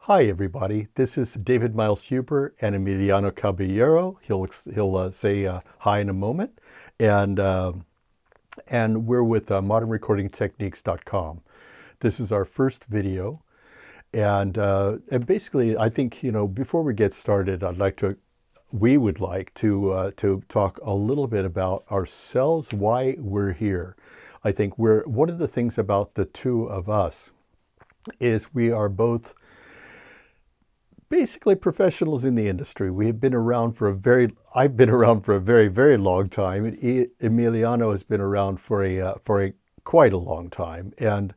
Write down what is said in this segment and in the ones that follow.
Hi, everybody. This is David Miles Huber and Emiliano Caballero. He'll say hi in a moment, and we're with modernrecordingtechniques.com. This is our first video, and basically, I think before we get started, we would like to talk a little bit about ourselves, why we're here. I think one of the things about the two of us is we are both basically professionals in the industry. We have been around I've been around for a very, very long time. And Emiliano has been around for a quite a long time. And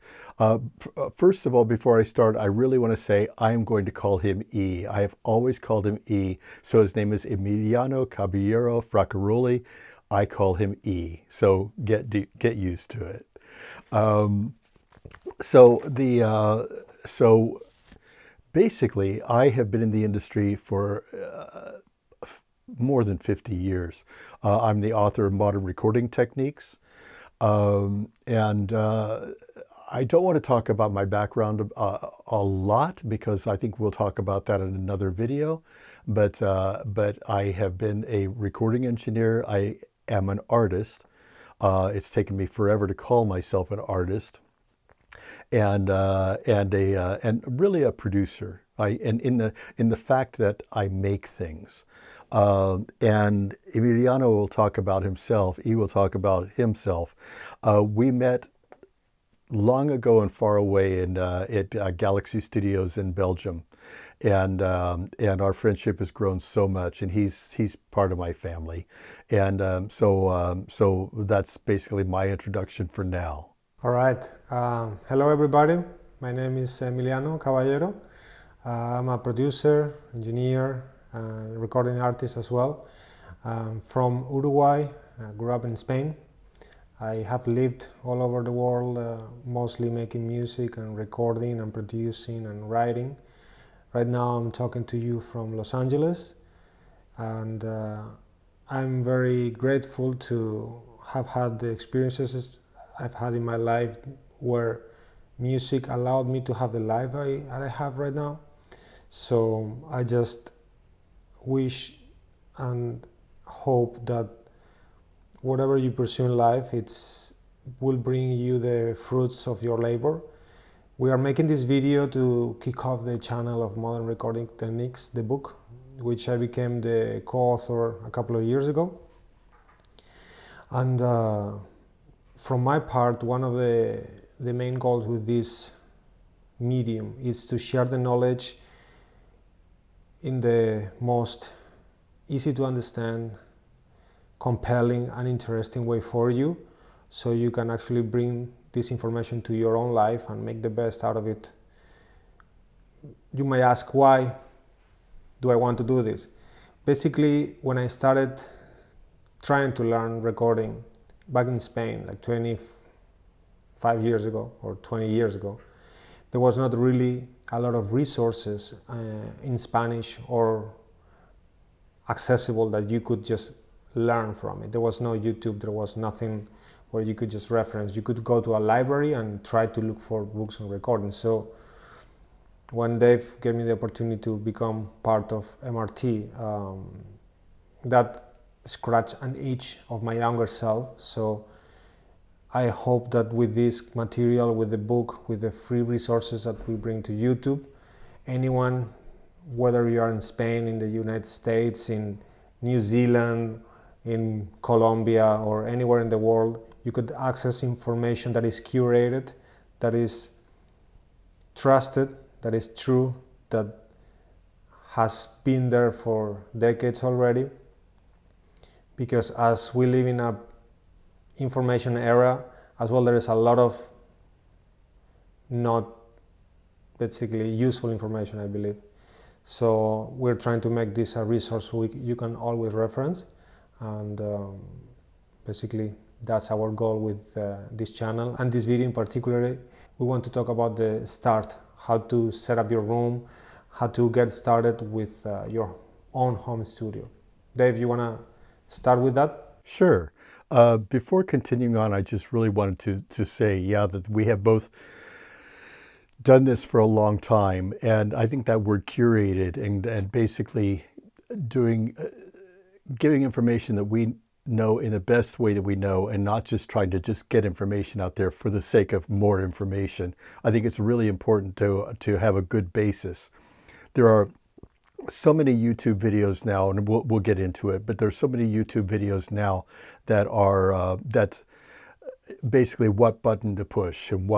first of all, before I start, I really want to say I'm going to call him E. I have always called him E. So his name is Emiliano Caballero Fraccaroli. I call him E. So get used to it. So basically, I have been in the industry for more than 50 years. I'm the author of Modern Recording Techniques. And I don't want to talk about my background a lot because I think we'll talk about that in another video. But I have been a recording engineer. I am an artist. It's taken me forever to call myself an artist. And really a producer. And in the fact that I make things. And Emiliano will talk about himself. He will talk about himself. We met long ago and far away at Galaxy Studios in Belgium, and our friendship has grown so much. And he's part of my family, and so that's basically my introduction for now. All right. Hello, everybody. My name is Emiliano Caballero. I'm a producer, engineer, and recording artist as well. From Uruguay. I grew up in Spain. I have lived all over the world, mostly making music and recording and producing and writing. Right now I'm talking to you from Los Angeles, and I'm very grateful to have had the experiences I've had in my life where music allowed me to have the life I have right now. So I just wish and hope that whatever you pursue in life, will bring you the fruits of your labor. We are making this video to kick off the channel of Modern Recording Techniques, the book, which I became the co-author a couple of years ago. And from my part, one of the main goals with this medium is to share the knowledge in the most easy to understand, compelling and interesting way for you, so you can actually bring this information to your own life and make the best out of it. You may ask, why do I want to do this? Basically, when I started trying to learn recording back in Spain, like 25 years ago or 20 years ago, there was not really a lot of resources in Spanish or accessible that you could just learn from it. There was no YouTube, there was nothing where you could just reference. You could go to a library and try to look for books and recordings. So when Dave gave me the opportunity to become part of MRT, that scratched an itch of my younger self. So I hope that with this material, with the book, with the free resources that we bring to YouTube, anyone, whether you are in Spain, in the United States, in New Zealand, in Colombia, or anywhere in the world, you could access information that is curated, that is trusted, that is true, that has been there for decades already. Because as we live in a information era as well, there is a lot of not basically useful information, I believe. So we're trying to make this a resource you can always reference, and basically that's our goal with this channel and this video in particular. We want to talk about the start, how to set up your room, how to get started with your own home studio. Dave, you want to start with that? Sure. Before continuing on, I just really wanted to say, that we have both done this for a long time, and I think that word curated and basically doing giving information that we know in the best way that we know, and not just trying to just get information out there for the sake of more information. I think it's really important to have a good basis. There are so many YouTube videos now, and we'll get into it, but there's so many YouTube videos now that are that's basically what button to push and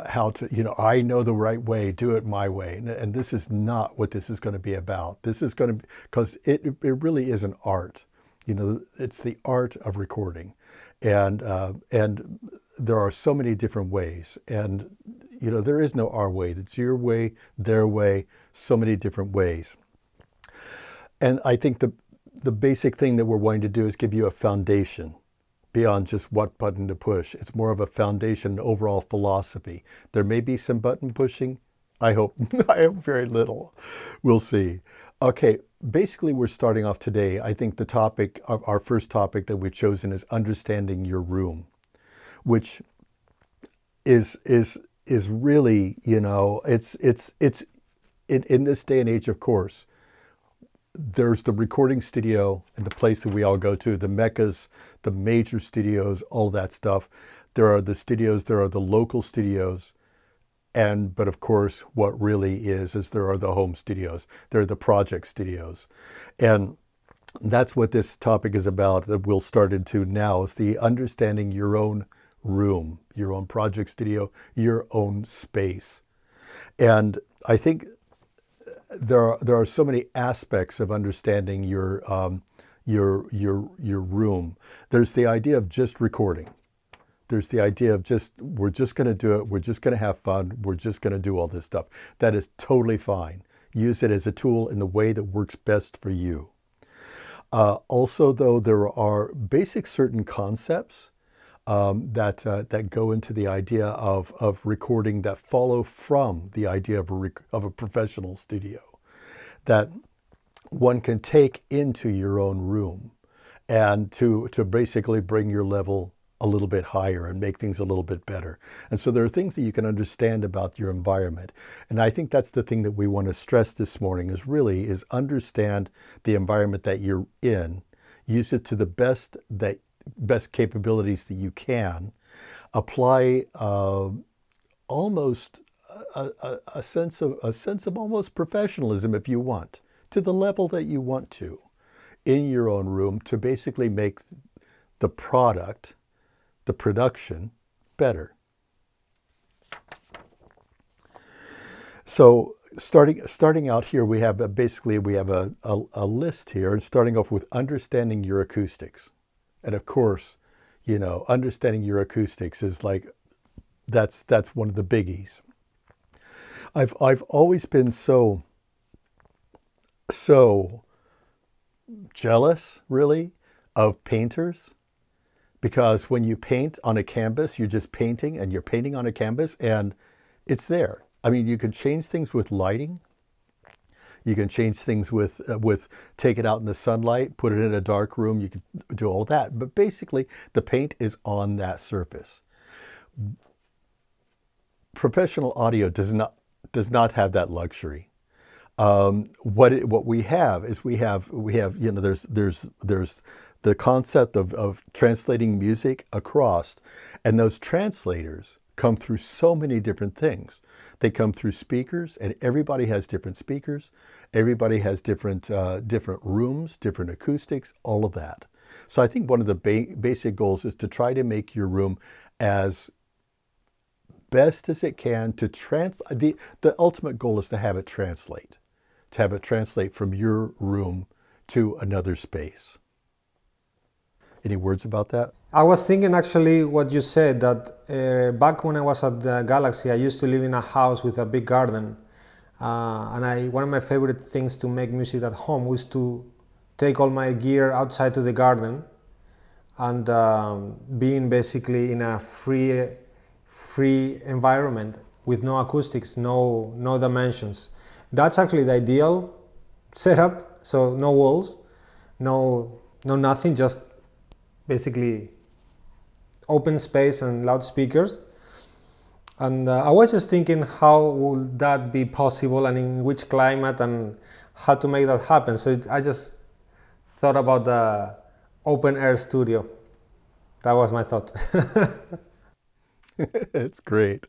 how to, I know the right way, do it my way. And this is not what this is going to be about. This is going to be, because it really is an art. It's the art of recording. And there are so many different ways. And, there is no our way. It's your way, their way, so many different ways. And I think the basic thing that we're wanting to do is give you a foundation beyond just what button to push. It's more of a foundation, overall philosophy. There may be some button pushing. I hope very little. We'll see. Okay, basically we're starting off today. I think the topic, our first topic that we've chosen is understanding your room, which is really, it's in this day and age, of course, there's the recording studio and the place that we all go to, the meccas, the major studios, all that stuff. There are the studios, there are the local studios, but of course, what really is there are the home studios, there are the project studios. And that's what this topic is about, that we'll start into now, is the understanding your own room, your own project studio, your own space. And I think there are so many aspects of understanding your room. There's the idea of just recording. There's the idea of we're just going to do it. We're just going to have fun. We're just going to do all this stuff. That is totally fine. Use it as a tool in the way that works best for you. Also, though, there are basic certain concepts that go into the idea of recording that follow from the idea of a professional studio, that one can take into your own room and to basically bring your level a little bit higher and make things a little bit better. And so there are things that you can understand about your environment. And I think that's the thing that we want to stress this morning is understand the environment that you're in, use it to the best capabilities that you can, apply almost a sense of almost professionalism, if you want, to the level that you want to in your own room, to basically make the product, the production, better. So starting out here, we have a list here, and starting off with understanding your acoustics. And of course, understanding your acoustics is like, that's one of the biggies. I've always been so jealous, really, of painters, because when you paint on a canvas, you're just painting, and you're painting on a canvas, and it's there. I mean, you can change things with lighting. You can change things with take it out in the sunlight, put it in a dark room. You can do all that. But basically, the paint is on that surface. Professional audio does not have that luxury. What we have is we have there's the concept of translating music across, and those translators come through so many different things. They come through speakers, and everybody has different speakers. Everybody has different rooms, different acoustics, all of that. So I think one of the basic goals is to try to make your room as best as it can to translate. The ultimate goal is to have it translate from your room to another space. Any words about that? I was thinking actually what you said, that back when I was at the Galaxy, I used to live in a house with a big garden. And one of my favorite things to make music at home was to take all my gear outside to the garden and being basically in a free environment with no acoustics, no dimensions. That's actually the ideal setup. So no walls, no nothing, just basically open space and loudspeakers. And I was just thinking, how would that be possible, and in which climate, and how to make that happen. So I just thought about the open air studio. That was my thought. It's great.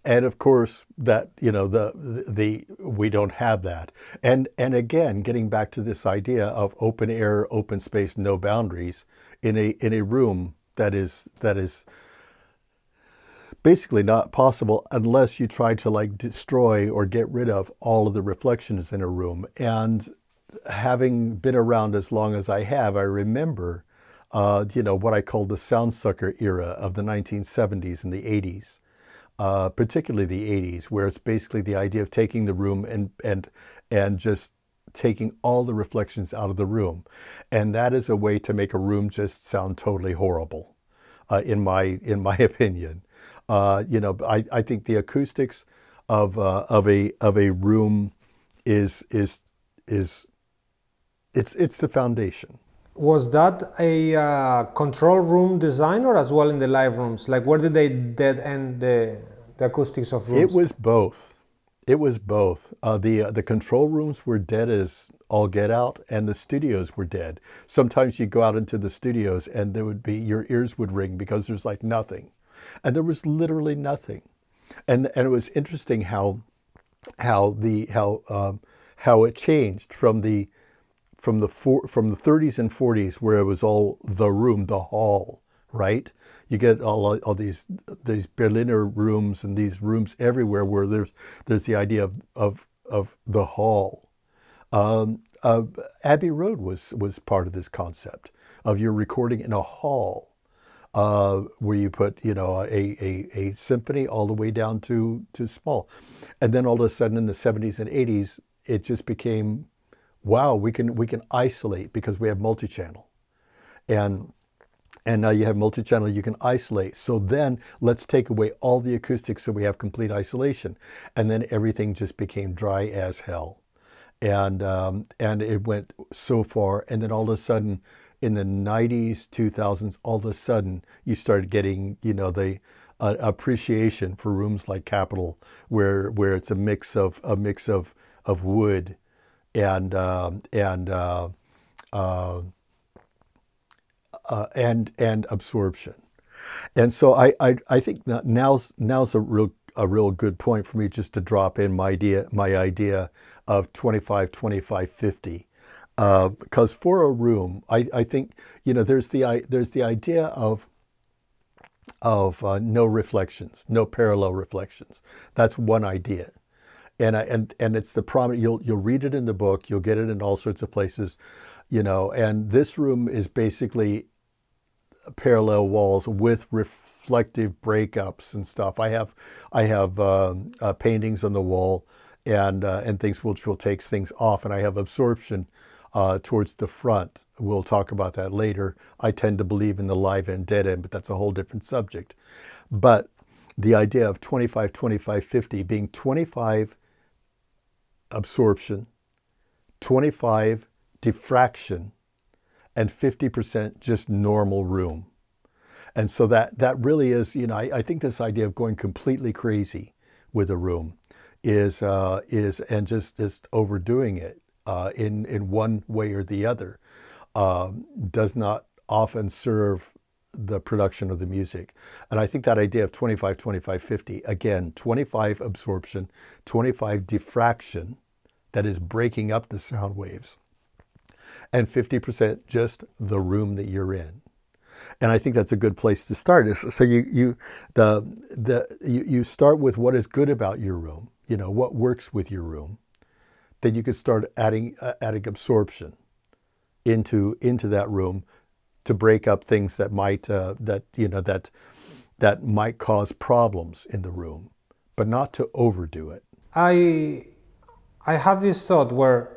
And of course, that the we don't have that. And again, getting back to this idea of open air, open space, no boundaries in a room that is basically not possible unless you try to like destroy or get rid of all of the reflections in a room. And having been around as long as I have, I remember, what I call the sound sucker era of the 1970s and the 80s, particularly the 80s, where it's basically the idea of taking the room and just taking all the reflections out of the room, and that is a way to make a room just sound totally horrible, in my opinion. I think the acoustics of a room is it's the foundation. Was that a control room design, or as well in the live rooms? Like, where did they dead end the acoustics of It rooms? was both. It was both. The control rooms were dead as all get out, and the studios were dead. Sometimes you go out into the studios, and there would be your ears would ring because there's like nothing, and there was literally nothing. And it was interesting how the how it changed from the 30s and 40s, where it was all the room, the hall, right? You get all these Berliner rooms and these rooms everywhere where there's the idea of the hall. Abbey Road was part of this concept of you're recording in a hall, where you put a symphony all the way down to small, and then all of a sudden in the 70s and 80s it just became, wow, we can isolate because we have multi-channel, and now you have multi-channel, you can isolate. So then let's take away all the acoustics so we have complete isolation, and then everything just became dry as hell, and it went so far, and then all of a sudden in the 90s 2000s, all of a sudden you started getting the appreciation for rooms like Capitol, where it's a mix of wood and and absorption. And so I think that now's a real good point for me just to drop in my idea of 25-25-50, because for a room, I think there's the idea of no reflections, no parallel reflections. That's one idea. And it's the prominent. You'll read it in the book. You'll get it in all sorts of places, And this room is basically parallel walls with reflective breakups and stuff. I have paintings on the wall and things which will take things off, and I have absorption towards the front. We'll talk about that later. I tend to believe in the live end, dead end, but that's a whole different subject. But the idea of 25-25-50 being 25 absorption, 25 diffraction, and 50% just normal room. And so that really is, I think this idea of going completely crazy with a room is and just overdoing it in one way or the other, does not often serve the production of the music. And I think that idea of 25-25-50, again, 25 absorption, 25 diffraction, that is breaking up the sound waves, and 50% just the room that you're in. And I think that's a good place to start. So you start with what is good about your room, what works with your room. Then you can start adding absorption into that room to break up things that might cause problems in the room, but not to overdo it. I have this thought where,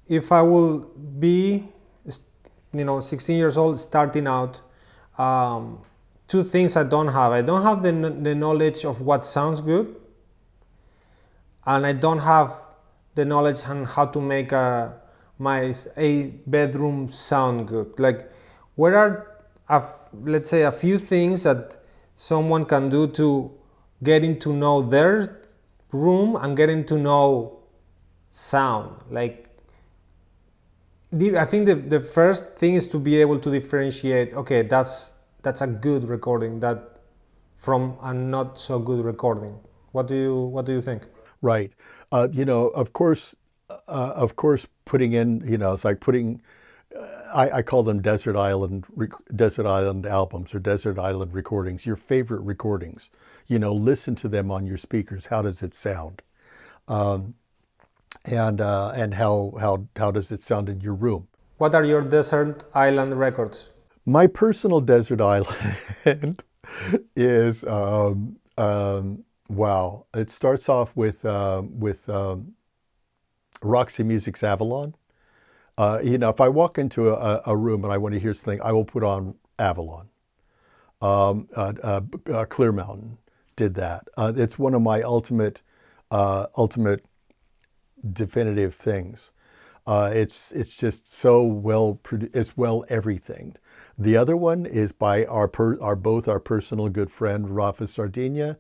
if I will be 16 years old, starting out, two things I don't have the knowledge of what sounds good, and I don't have the knowledge on how to make a bedroom sound good. Like, what are let's say a few things that someone can do to getting to know their room and getting to know sound. Like, I think the first thing is to be able to differentiate. Okay, that's a good recording that from a not so good recording. What do you think? Right. Of course, putting in, it's like putting, I call them desert island albums or desert island recordings, your favorite recordings. Listen to them on your speakers. How does it sound? Um, and how does it sound in your room? What are your desert island records? My personal desert island is wow. It starts off with Roxy Music's Avalon. If I walk into a room and I want to hear something, I will put on Avalon. Clear Mountain did that. It's one of my ultimate definitive things. It's just so well produced. It's well everything. The other one is by both our personal good friend Rafa Sardinia.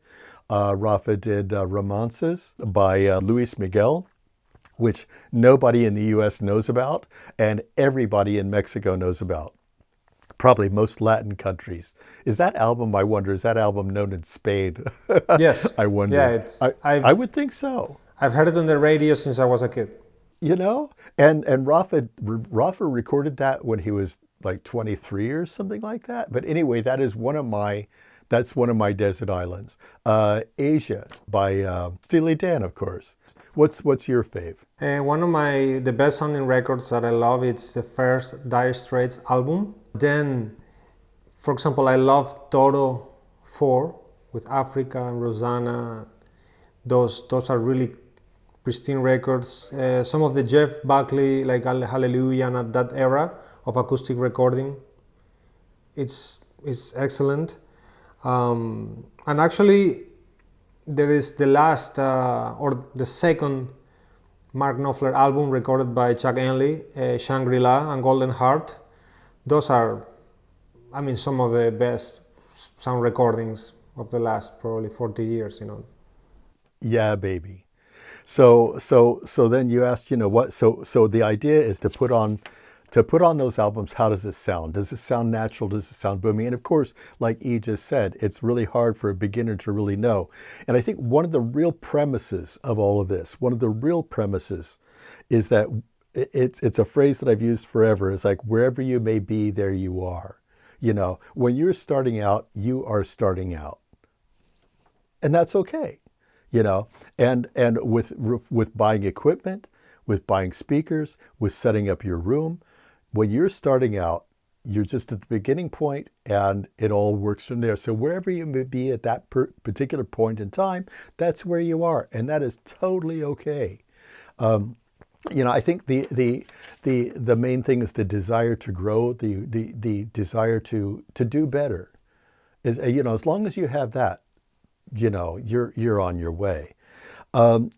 Rafa did Romances by Luis Miguel, which nobody in the U.S. knows about, and everybody in Mexico knows about. Probably most Latin countries. Is that album? I wonder. Is that album known in Spain? Yes. I Yeah, wonder. it's I would think so. I've heard it on the radio since I was a kid. And Rafa recorded that when he was like 23 or something like that. But anyway, that's one of my desert islands. Asia by Steely Dan, of course. What's your fave? One of the best sounding records that I love, it's the first Dire Straits album. Then, for example, I love Toro 4 with Africa and Rosanna. Those are really pristine records. Some of the Jeff Buckley, like Hallelujah, and at that era of acoustic recording, it's excellent. And actually, there is the last or the second Mark Knopfler album recorded by Chuck Ainley, Shangri-La and Golden Heart. Those are, some of the best sound recordings of the last probably 40 years. Yeah, baby. So then you asked, what? So the idea is to put on those albums. How does it sound? Does it sound natural? Does it sound boomy? And of course, like E just said, it's really hard for a beginner to really know. And I think one of the real premises of all of this, is that it's a phrase that I've used forever. It's like wherever you may be, there you are. When you're starting out, you are starting out, and that's okay. And with buying equipment, with buying speakers, with setting up your room, when you're starting out, you're just at the beginning point, and it all works from there. So wherever you may be at that particular point in time, that's where you are, and that is totally okay. I think the main thing is the desire to grow, the desire to do better. Is as long as you have that, you're on your way.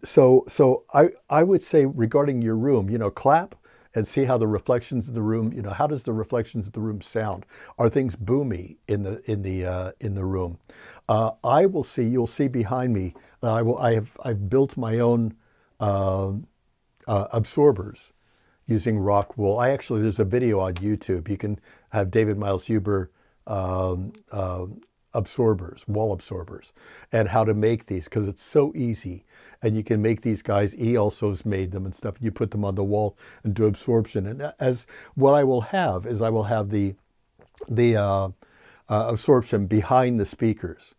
So I would say regarding your room, clap and see how the reflections in the room, how does the reflections of the room sound? Are things boomy in the room? You'll see behind me. I've built my own absorbers using rock wool. There's a video on YouTube. You can have David Miles Huber wall absorbers, and how to make these, because it's so easy. And you can make these guys. He also has made them and stuff. You put them on the wall and do absorption. And as what I will have is the absorption behind the speakers,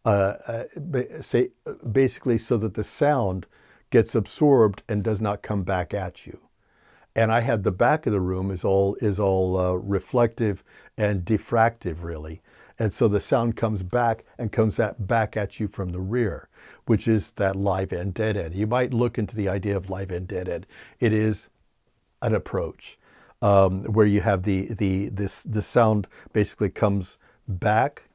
basically so that the sound gets absorbed and does not come back at you. And I have the back of the room is all reflective and diffractive, really. And so the sound comes back at you from the rear, which is that live end, dead end. You might look into the idea of live end, dead end. It is an approach where you have the sound basically comes back,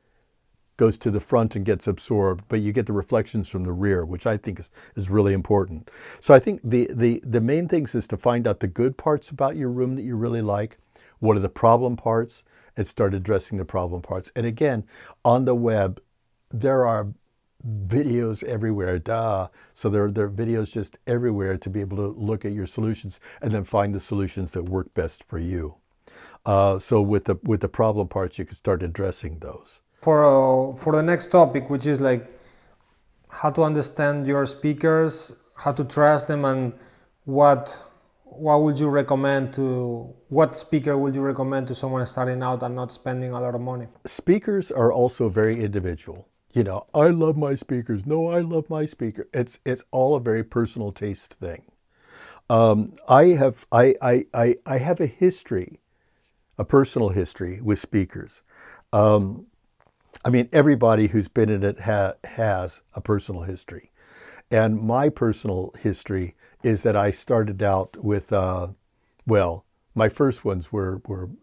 goes to the front and gets absorbed, but you get the reflections from the rear, which I think is really important. So I think the main things is to find out the good parts about your room that you really like. What are the problem parts? And start addressing the problem parts. And again, on the web, there are videos everywhere, so there are videos just everywhere to be able to look at your solutions and then find the solutions that work best for you. So with the problem parts, you can start addressing those. For the next topic, which is like how to understand your speakers, how to trust them, and what would you recommend to what speaker would you recommend to someone starting out and not spending a lot of money? Speakers are also very individual. You know, I love my speakers. No, I love my speaker. It's all a very personal taste thing. I have a history, a personal history with speakers. I mean, everybody who's been in it has a personal history. And my personal history is that I started out with, well, my first ones were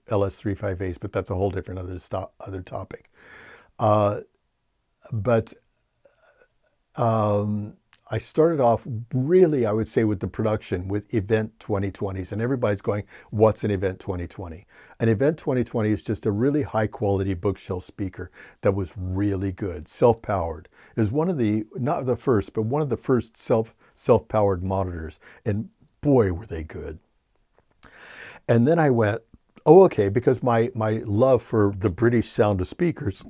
LS-35As, but that's a whole different other topic. But I started off really, I would say, with the production with Event 2020s. And everybody's going, what's an Event 2020? An Event 2020 is just a really high quality bookshelf speaker that was really good, self-powered. It was one of the, not the first, but one of the first self-powered monitors. And boy, were they good. And then I went, oh, okay, because my love for the British sound of speakers,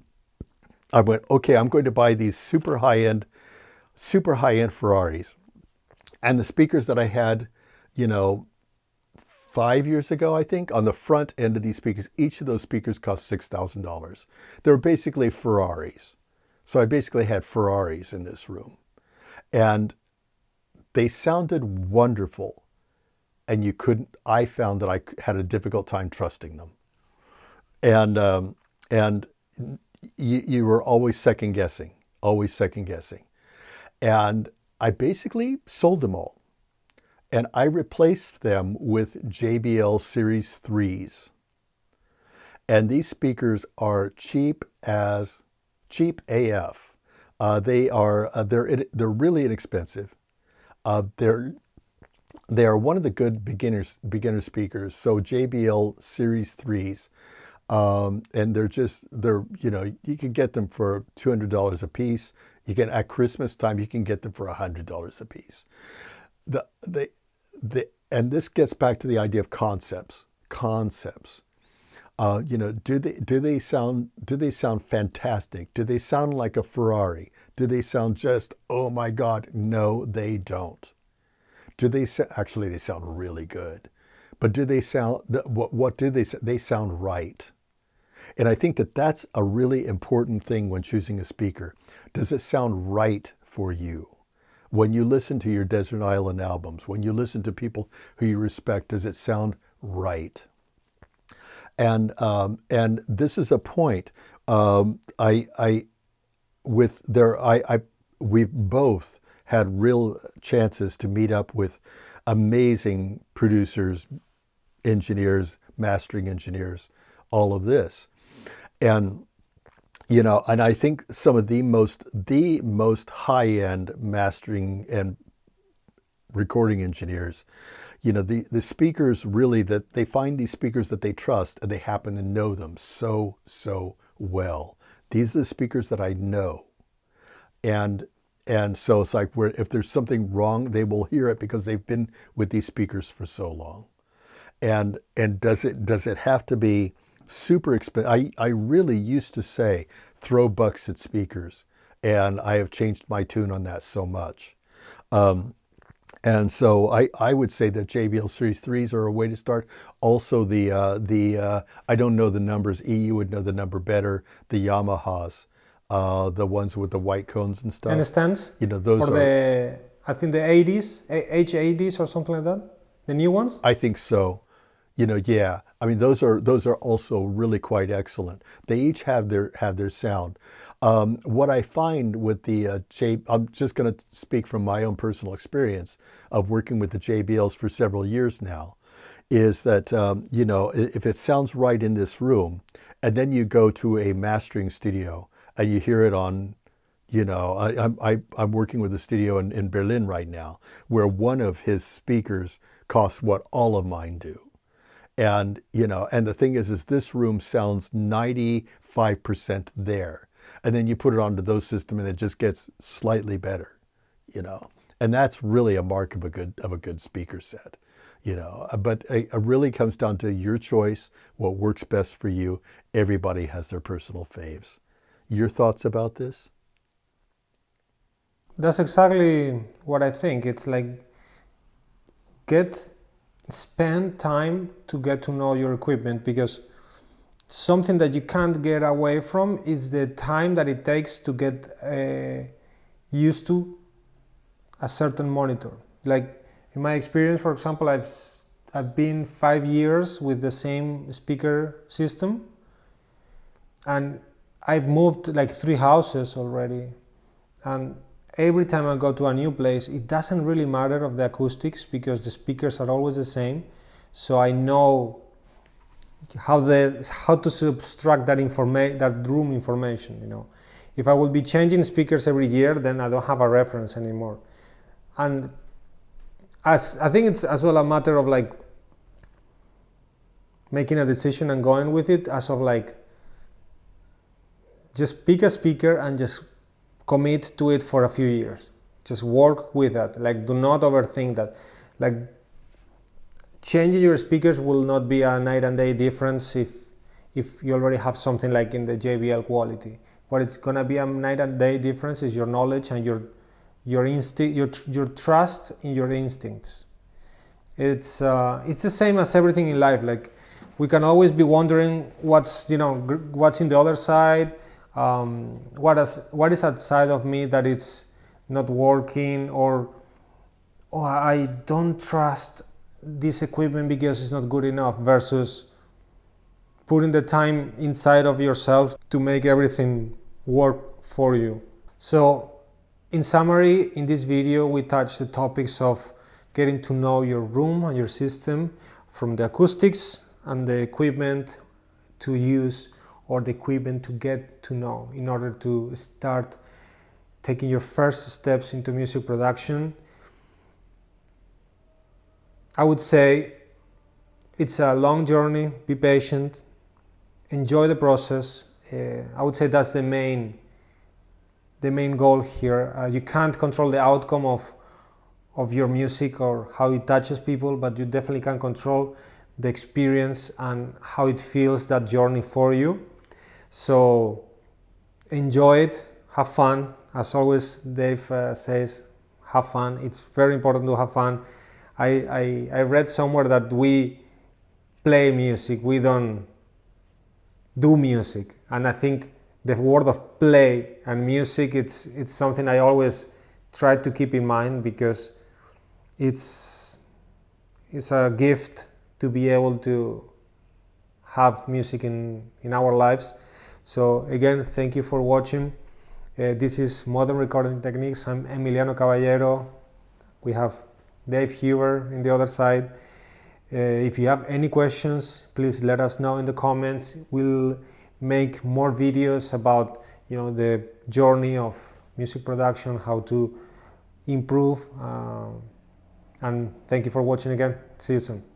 I went, okay, I'm going to buy these super high-end Ferraris. And the speakers that I had, 5 years ago, I think, on the front end of these speakers, each of those speakers cost $6,000. They were basically Ferraris. So I basically had Ferraris in this room. And they sounded wonderful. And I found that I had a difficult time trusting them. And you were always second guessing. And I basically sold them all. And I replaced them with JBL Series 3s. And these speakers are cheap AF. They're really inexpensive. They are one of the good beginner speakers. So JBL Series 3s. And you can get them for $200 a piece. At Christmas time, you can get them for $100 a piece. And this gets back to the idea of concepts. Do they sound fantastic? Do they sound like a Ferrari? Do they sound just, oh my God? No, they don't. Actually, they sound really good. But do they sound, what do they sound? They sound right. And I think that that's a really important thing when choosing a speaker. Does it sound right for you? When you listen to your Desert Island albums, when you listen to people who you respect, does it sound right? And this is a point. We've both had real chances to meet up with amazing producers, engineers, mastering engineers, all of this. And and I think some of the most high-end mastering and recording engineers, the speakers really, that they find these speakers that they trust, and they happen to know them so well. These are the speakers that I know. And so it's like, if there's something wrong, they will hear it because they've been with these speakers for so long. And does it have to be super expensive? I really used to say, throw bucks at speakers, and I have changed my tune on that so much. And so I would say that JBL Series 3s are a way to start. Also I don't know the numbers, EU would know the number better, the Yamahas, the ones with the white cones and stuff. Understands? Those for are, I think the 80s, H80s or something like that? The new ones? I think so. Yeah. I mean, those are also really quite excellent. They each have their sound. What I find with the I'm just going to speak from my own personal experience of working with the JBLs for several years now, is that if it sounds right in this room, and then you go to a mastering studio and you hear it on, I'm working with a studio in Berlin right now, where one of his speakers costs what all of mine do. And, and the thing is this room sounds 95% there. and then you put it onto those systems and it just gets slightly better, you know. And that's really a mark of a good speaker set, you know. But it really comes down to your choice, what works best for you. Everybody has their personal faves. Your thoughts about this? That's exactly what I think. It's like spend time to get to know your equipment, because something that you can't get away from is the time that it takes to get used to a certain monitor. Like in my experience, for example, I've been 5 years with the same speaker system, and I've moved like 3 houses already, and every time I go to a new place, it doesn't really matter of the acoustics because the speakers are always the same. So I know how to subtract that room information. You know, if I will be changing speakers every year, then I don't have a reference anymore. And as I think it's as well a matter of like making a decision and going with it, as of like just pick a speaker and just commit to it for a few years. Just work with that. Like, do not overthink that. Like, changing your speakers will not be a night and day difference if you already have something like in the JBL quality. What it's gonna be a night and day difference is your knowledge and your instinct, your trust in your instincts. It's the same as everything in life. Like, we can always be wondering what's in the other side. What is outside of me that it's not working, or I don't trust this equipment because it's not good enough, versus putting the time inside of yourself to make everything work for you. So in summary, in this video we touched the topics of getting to know your room and your system, from the acoustics and the equipment to use, or the equipment to get to know, in order to start taking your first steps into music production. I would say it's a long journey. Be patient, enjoy the process. I would say that's the main goal here. You can't control the outcome of your music or how it touches people, but you definitely can control the experience and how it feels, that journey for you. So enjoy it, have fun. As always, Dave says, have fun. It's very important to have fun. I read somewhere that we play music, we don't do music. And I think the word of play and music, it's something I always try to keep in mind, because it's a gift to be able to have music in our lives. So again, thank you for watching. This is Modern Recording Techniques. I'm Emiliano Caballero. We have Dave Huber in the other side. If you have any questions, please let us know in the comments. We'll make more videos about the journey of music production, how to improve. And thank you for watching again. See you soon.